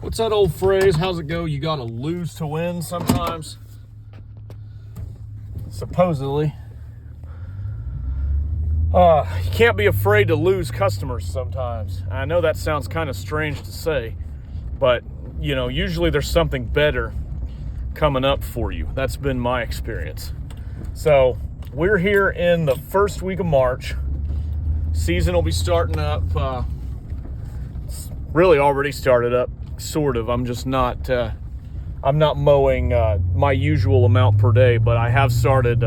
What's that old phrase? How's it go? You gotta lose to win sometimes. Supposedly. You can't be afraid to lose customers sometimes. I know that sounds kind of strange to say, but usually there's something better coming up for you. That's been my experience. So we're here in the first week of March. Season will be starting up. It's really already started up, sort of. I'm just not. I'm not mowing my usual amount per day, but I have started.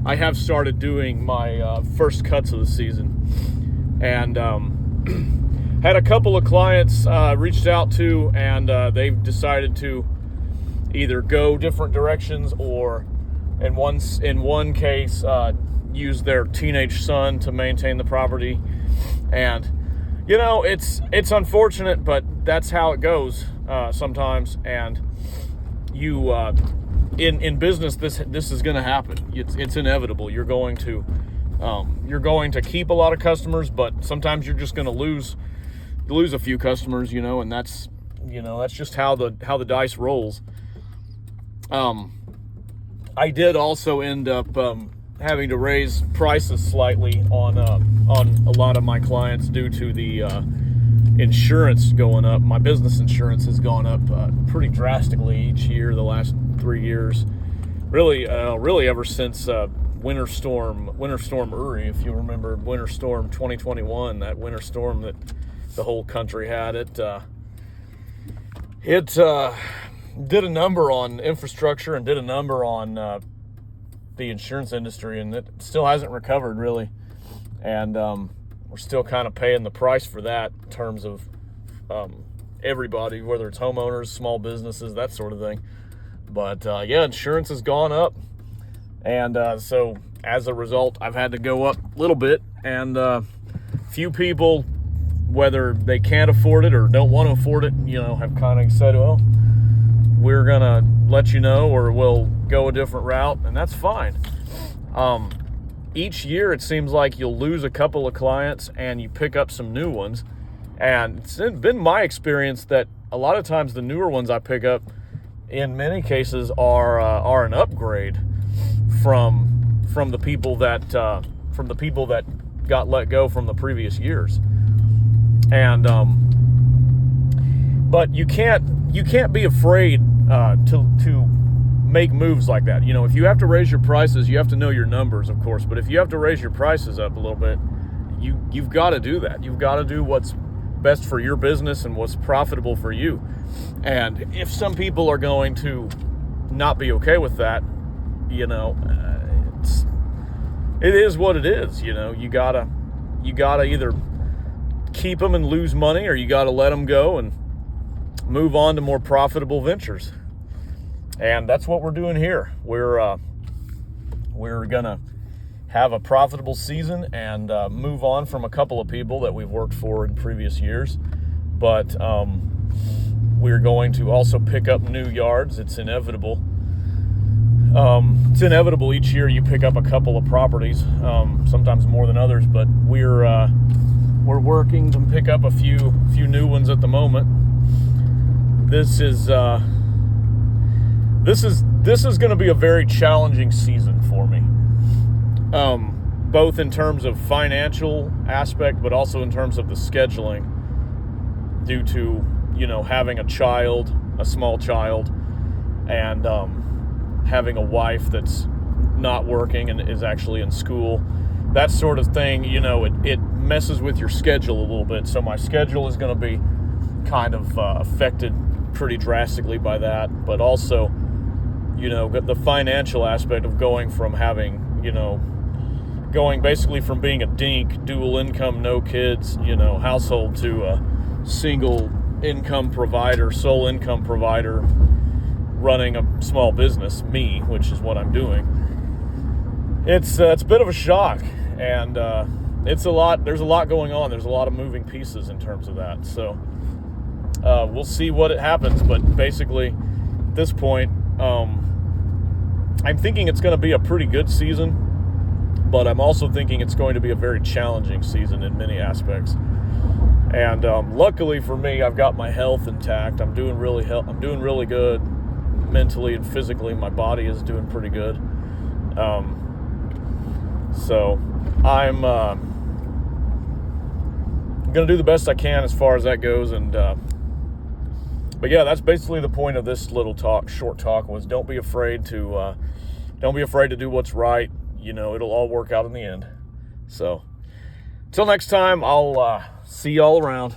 I have started doing my first cuts of the season, and had a couple of clients reached out to, and they've decided to either go different directions or, in one case, use their teenage son to maintain the property. And it's unfortunate, but that's how it goes sometimes. And you in business, this is going to happen. It's inevitable. You're going to keep a lot of customers, but sometimes you're just going to lose a few customers, and that's just how the dice rolls. I did also end up having to raise prices slightly on a lot of my clients due to the insurance going up. My business insurance has gone up pretty drastically each year the last 3 years. Really ever since Winter Storm Uri, if you remember Winter Storm 2021, that winter storm that the whole country had. It did a number on infrastructure and did a number on the insurance industry, and it still hasn't recovered really. And we're still kind of paying the price for that in terms of everybody, whether it's homeowners, small businesses, that sort of thing. But insurance has gone up, and so as a result, I've had to go up a little bit. And few people, whether they can't afford it or don't want to afford it, have kind of said, well, we're gonna let you know, or we'll go a different route, and that's fine. Each year it seems like you'll lose a couple of clients and you pick up some new ones. And it's been my experience that a lot of times the newer ones I pick up, in many cases, are an upgrade from the people that got let go from the previous years. And but you can't be afraid to make moves like that. If you have to raise your prices, you have to know your numbers, of course. But if you have to raise your prices up a little bit, you've got to do that. You've got to do what's best for your business and what's profitable for you. And if some people are going to not be okay with that, it is what it is. You gotta either keep them and lose money, or you gotta let them go and move on to more profitable ventures. And that's what we're doing here. We're gonna have a profitable season and move on from a couple of people that we've worked for in previous years. But we're going to also pick up new yards. It's inevitable. It's inevitable each year you pick up a couple of properties, sometimes more than others. But we're working to pick up a few new ones at the moment. This is going to be a very challenging season for me, both in terms of financial aspect, but also in terms of the scheduling, due to having a small child, and having a wife that's not working and is actually in school. That sort of thing, it messes with your schedule a little bit. So my schedule is going to be kind of affected pretty drastically by that. But also, the financial aspect of going from having, going basically from being a dink, dual income, no kids, household, to a single income provider, sole income provider, running a small business, which is what I'm doing. It's a bit of a shock, and there's a lot going on. There's a lot of moving pieces in terms of that. So we'll see what happens. But basically, at this point, I'm thinking it's going to be a pretty good season, but I'm also thinking it's going to be a very challenging season in many aspects. And luckily for me, I've got my health intact. I'm doing really good mentally and physically. My body is doing pretty good. So I'm gonna do the best I can as far as that goes. And but yeah, that's basically the point of this little short talk was don't be afraid to do what's right. You know, it'll all work out in the end. So until next time, I'll see y'all around.